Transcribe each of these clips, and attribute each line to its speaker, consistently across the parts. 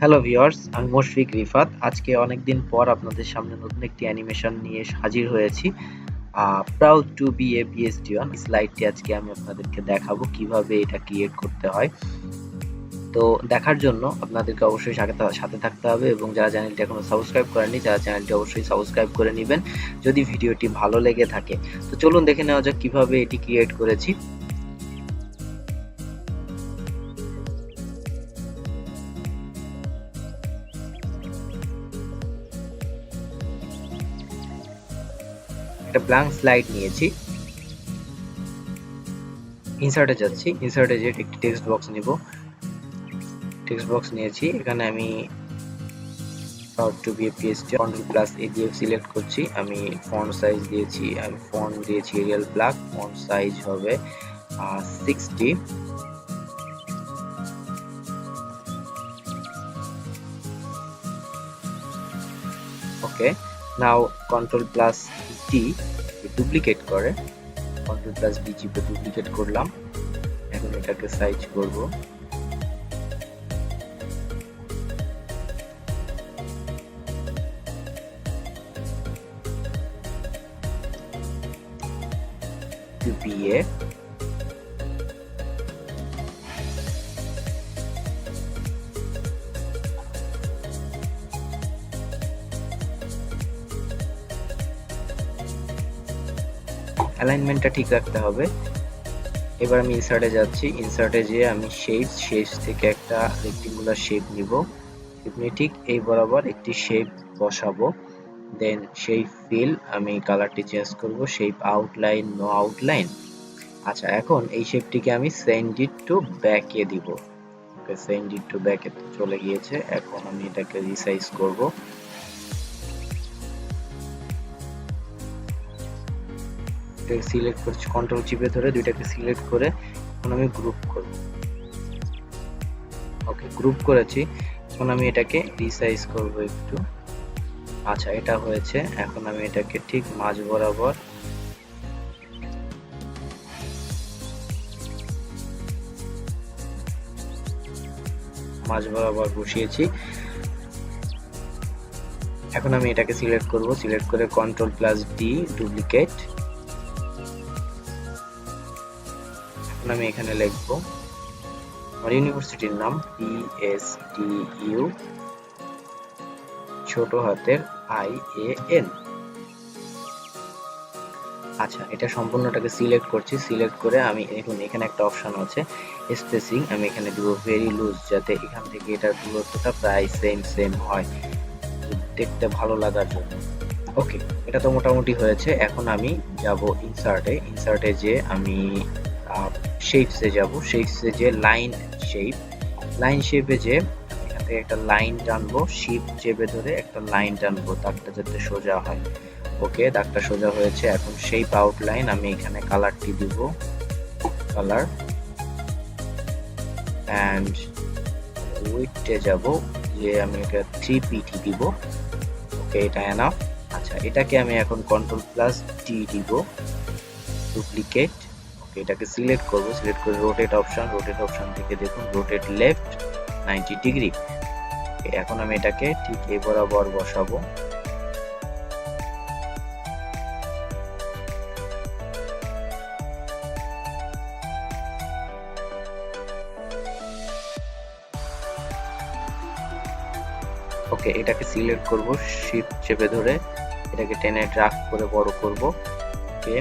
Speaker 1: Hello viewers, আমি মুশফিক রিফাত। আজকে অনেকদিন পর আপনাদের সামনে নতুন একটি অ্যানিমেশন নিয়ে হাজির হয়েছি। Proud to be a PhD on স্লাইডটি আজকে আমি আপনাদেরকে দেখাবো কিভাবে এটা ক্রিয়েট করতে হয়। তো দেখার জন্য আপনাদেরকে অবশ্যই সাথে থাকতে হবে এবং যারা চ্যানেলটি এখনো সাবস্ক্রাইব করেননি যারা চ্যানেলটি অবশ্যই সাবস্ক্রাইব করে নেবেন যদি ভিডিওটি ভালো লেগে থাকে। তো চলুন দেখে নেওয়া যাক কিভাবে এটি ক্রিয়েট করেছি। একটা ব্ল্যাঙ্ক স্লাইড নিয়েছি, ইনসার্টে যাচ্ছি, ইনসার্টে যে একটি টেক্সট বক্স নিব, টেক্সট বক্স নিয়েছি। এখানে আমি proud to be a PhD Ctrl+A দিয়ে সিলেক্ট করছি। আমি ফন্ট সাইজ দিয়েছি, আমি ফন্ট দিয়েছি এরিয়াল ব্ল্যাক, ফন্ট সাইজ হবে 60। ওকে, নাও Ctrl+D ডুপ্লিকেট করে, Ctrl+D চিপে ডুপ্লিকেট করলাম। এখন এটাকে সাইজ করব, to be a অ্যালাইনমেন্টটা ঠিক রাখতে হবে। এবার আমি ইনসার্টে যাচ্ছি, ইনসার্টে যেয়ে আমি শেপস থেকে একটা রেক্টেঙ্গুলার শেপ নিব, ঠিক এই বরাবর একটি শেপ বসাবো। দেন শেপ ফিল আমি কালারটি চেঞ্জ করব, শেপ আউটলাইন নো আউটলাইন। আচ্ছা, এখন এই শেপটিকে আমি সেন্ড ইট টু ব্যাকে দিব। ওকে, সেন্ড ইট টু ব্যাকে চলে গিয়েছে। এখন আমি এটাকে রিসাইজ করব। এটাকে সিলেক্ট করছি, কন্ট্রোল চিপে ধরে দুইটাকে সিলেক্ট করে এখন আমি গ্রুপ করব। ওকে, গ্রুপ করেছি। এখন আমি এটাকে রিসাইজ করব একটু। আচ্ছা, এটা হয়েছে। এখন আমি এটাকে ঠিক মাঝ বরাবর বসিয়েছি। এখন আমি এটাকে সিলেক্ট করব, সিলেক্ট করে Ctrl+D ডুপ্লিকেট। এখন আমি এখানে লিখব আমার ইউনিভার্সিটির নাম PSTU ছোট হাতের IAN। আচ্ছা, এটা সম্পূর্ণটাকে সিলেক্ট করছি, সিলেক্ট করে আমি এখন এখানে একটা অপশন আছে স্পেসিং, আমি এখানে দিব ভেরি লুজ, যাতে এখান থেকে এটার দূরত্বটা প্রায় সেম হয় দেখতে ভালো লাগার জন্য। ওকে, এটা তো মোটামুটি হয়েছে। এখন আমি যাব ইনসার্টে যে আমি শেপসে যাব, শেপসে যে লাইন শেপে যে এখান থেকে একটা লাইন টানবো, শিফট চেপে ধরে একটা লাইন টানবো, দাগটা যাতে সোজা হয়। ওকে, দাগটা সোজা হয়েছে। এখন শেপ আউটলাইন আমি এখানে কালারটি দিব, কালার এন্ড উইডথে যাব যে আমি এটা 3pt দিব। ওকে, এটা এনাফ। আচ্ছা, এটাকে আমি এখন Ctrl+D দিব, ডুপ্লিকেট। ওকে, এটাকে সিলেক্ট করব, সিলেক্ট করে রোটেট অপশন থেকে দেখুন রোটেট লেফট 90 ডিগ্রি। এখন আমি এটাকে ঠিক এই বরাবর বসাবো। ওকে, এটাকে সিলেক্ট করব, শিফট চেপে ধরে এটাকে টেনে ড্রাগ করে বড় করব। ওকে,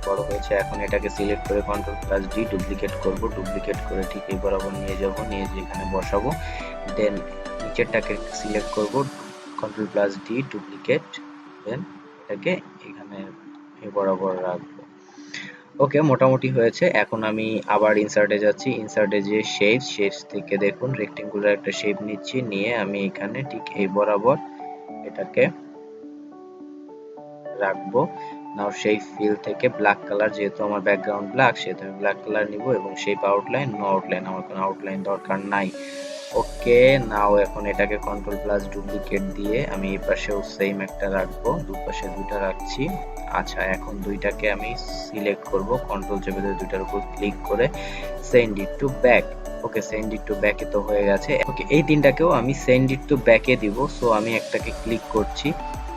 Speaker 1: বড় হয়েছে। এখন এটাকে সিলেক্ট করে Ctrl+D ডুপ্লিকেট করব, ডুপ্লিকেট করে ঠিক এই বরাবর নিয়ে যাব, নিয়ে যে এখানে বসাবো। দেন নিচেরটাকে সিলেক্ট করব, Ctrl+D ডুপ্লিকেট, দেন এটাকে এখানে এই বরাবর রাখবো। ওকে, মোটামুটি হয়েছে। এখন আমি আবার ইনসার্টে যাচ্ছি, ইনসার্টে যে শেপস থেকে দেখুন রেক্টেঙ্গুলার একটা শেপ নিচ্ছি, নিয়ে আমি এখানে ঠিক এই বরাবর এটাকে রাখবো। নাও শেপ ফিল থেকে ব্ল্যাক কালার, যেহেতু আমার ব্যাকগ্রাউন্ড ব্ল্যাক সেহেতু আমি ব্ল্যাক কালার নিব এবং শেপ আউটলাইন নো আউটলাইন, আমার কোনো আউটলাইন দরকার নাই। ওকে, নাও এখন এটাকে Ctrl+ ডুপ্লিকেট দিয়ে আমি এই পাশেও সেম একটা রাখবো, দুপাশে দুইটা রাখছি। আচ্ছা, এখন দুইটাকে আমি সিলেক্ট করব, কন্ট্রোল চেপে ধরে দুইটার উপর ক্লিক করে send it to back. Okay, send it to ব্যাকে তো হয়ে গেছে। ওকে, এই তিনটাকেও আমি সেন্ড ইট টু ব্যাকে দিব। সো আমি একটাকে ক্লিক করছি,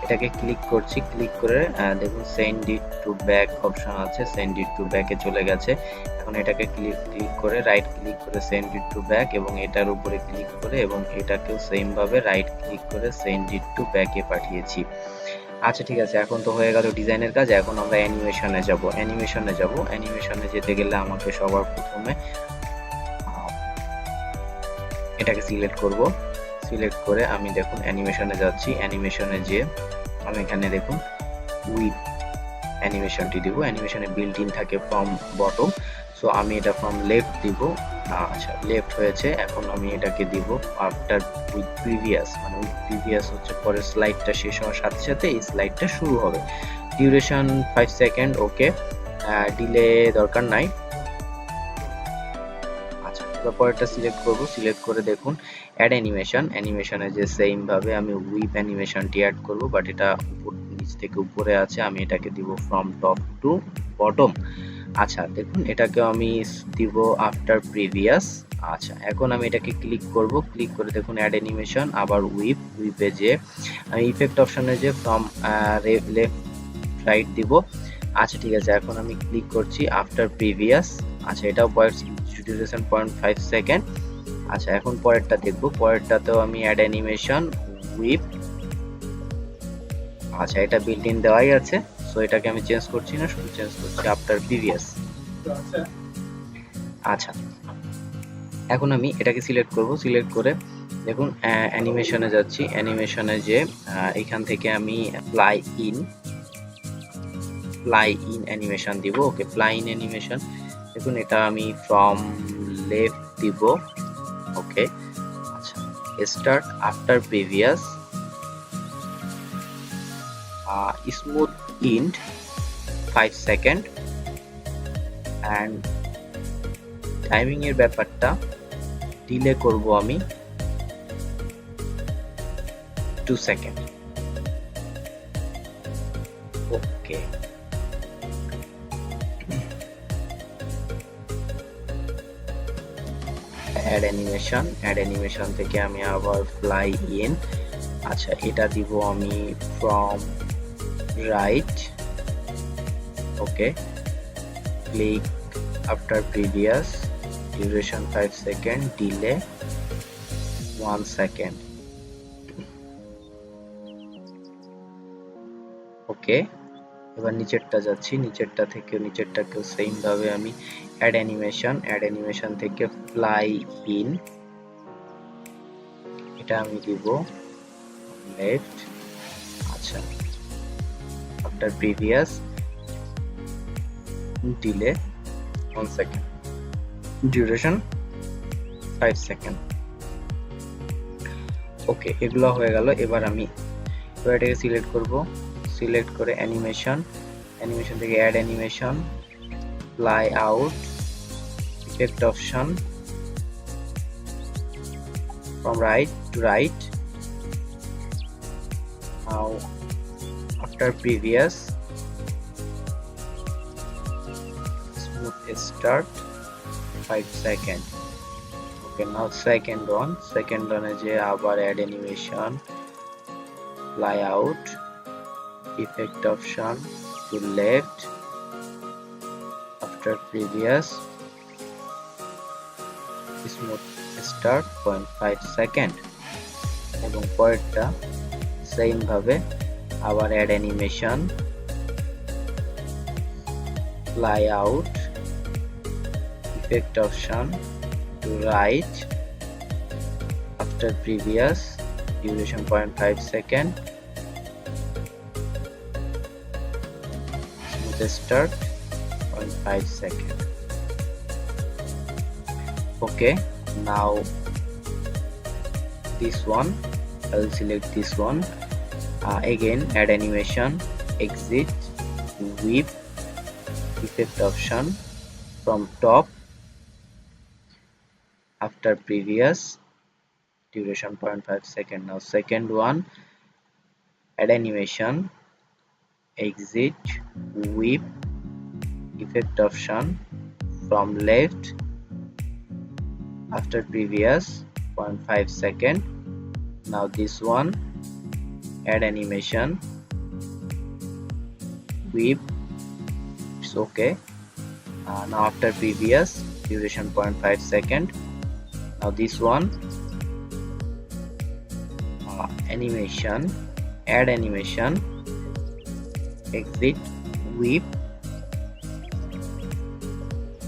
Speaker 1: এটাকে ক্লিক করছি, ক্লিক করে দেখুন send it to back option আছে, সেন্ড ইট টু ব্যাকে চলে গেছে। এখন এটাকে ক্লিক করে রাইট ক্লিক করে সেন্ড ইট টু ব্যাক, এবং এটার উপরে ক্লিক করে এবং এটাকেও সেম ভাবে রাইট ক্লিক করে সেন্ড ইট টু ব্যাকে পাঠিয়েছি। আচ্ছা ঠিক আছে, এখন তো হয়ে গেল ডিজাইনের কাজ। এখন আমরা অ্যানিমেশনে যাব। অ্যানিমেশনে যেতে গেলে আমাকে সবার প্রথমে এটাকে সিলেক্ট করব। সিলেক্ট করে আমি দেখুন অ্যানিমেশনে যাচ্ছি। অ্যানিমেশনে যে আমি এখানে দেখুন উইপ অ্যানিমেশনটি দিব। অ্যানিমেশনে বিল্ট ইন থাকে ফ্রম বটম, সো আমি এটা ফ্রম লেফট দিব। আচ্ছা, লেফট হয়েছে। এখন আমি এটাকে দিব আফটার উইথ প্রিভিয়াস, মানে উইথ প্রিভিয়াস হচ্ছে পরের স্লাইডটা শেষ হওয়ার সাথে সাথে এই স্লাইডটা শুরু হবে। ডিউরেশন 5 সেকেন্ড, ওকে, ডিলে দরকার নাই। আচ্ছা, এবার পরেরটা সিলেক্ট করব। সিলেক্ট করে দেখুন অ্যাড অ্যানিমেশন। অ্যানিমেশনে যে সেম ভাবে আমি উইপ অ্যানিমেশনটি অ্যাড করব, বাট এটা নিচ থেকে উপরে আছে, আমি এটাকে দিব ফ্রম টপ টু বটম। আচ্ছা দেখুন এটাকে আমি দিব আফটার প্রিভিয়াস। আচ্ছা, এখন আমি এটাকে ক্লিক করব। ক্লিক করে দেখুন অ্যাড অ্যানিমেশন, আবার উইপে যে আমি ইফেক্ট অপশনে যে ফ্রম লেফট রাইট দিব। আচ্ছা ঠিক আছে, এখন আমি ক্লিক করছি আফটার প্রিভিয়াস। আচ্ছা, এটাও ডিউরেশন 0.5 সেকেন্ড। আচ্ছা, এখন পরেরটা দেখব। পরেরটাতেও আমি অ্যাড অ্যানিমেশন উইপ। আচ্ছা, এটা বিল্ট ইন দেওয়াই আছে, সো এটাকে আমি চেঞ্জ করছি না, শুধু চেঞ্জ করছি আফটার প্রিভিয়াস। আচ্ছা, এখন আমি এটাকে সিলেক্ট করব। সিলেক্ট করে দেখুন অ্যানিমেশনে যাচ্ছি। অ্যানিমেশনে যে এখান থেকে আমি ফ্লাই ইন অ্যানিমেশন দিব। ওকে, ফ্লাই ইন অ্যানিমেশন দেখুন এটা আমি ফ্রম লেফট দিব। ওকে, আচ্ছা, start after previous, smooth ইন্ড 5 second, and timing এর ব্যাপারটা ডিলে করব আমি 2 সেকেন্ড। ওকে, অ্যাড অ্যানিমেশন থেকে আমি আবার ফ্লাই ইন। আচ্ছা, এটা দিব আমি from right. Okay, click after previous, duration 5 second, delay 1 second. Okay, এবার নিচেরটা যাচ্ছি। নিচেরটাকেও সেম ভাবে আমি অ্যাড অ্যানিমেশন থেকে ফ্লাই ইন, এটা আমি দিব লেফট। আচ্ছা, after previous, delay 1 second, duration 5 second. Okay, এগুলো হয়ে গেল। এবার এটাকে সিলেক্ট করব। সিলেক্ট করে অ্যানিমেশন থেকে add animation, fly out, effect option, from right to right. Now after previous, smooth start 5 second. Okay, now second one is abar add animation, fly out, effect option to left, after previous, smooth start 0.5 second. এবং পরেরটা same ভাবে আবার add animation, fly out, effect option to right, after previous, duration 0.5 second, smooth start 0.5 second. Okay, now this one, I will select this one. Again add animation, exit, whip, effect option from top, after previous, duration 0.5 second. Now second one, add animation, exit, whip, effect option from left, after previous 0.5 second. Now this one, add animation, wiep, it's okay. Now after previous duration 0.5 second. Now this one, animation, add animation, exit, wiep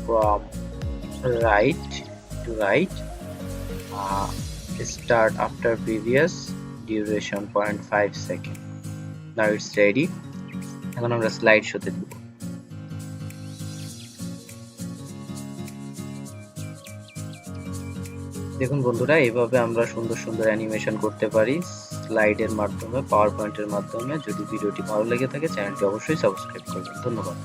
Speaker 1: from right to right, start after previous duration 0.5 second. Now it's ready. এখন আমরা slide শোতে দিব। দেখুন বন্ধুরা, এইভাবে আমরা সুন্দর সুন্দর অ্যানিমেশন করতে পারি স্লাইডের মাধ্যমে, পাওয়ার পয়েন্টের মাধ্যমে। যদি ভিডিওটি ভালো লেগে থাকে চ্যানেলটি অবশ্যই সাবস্ক্রাইব করবেন। ধন্যবাদ।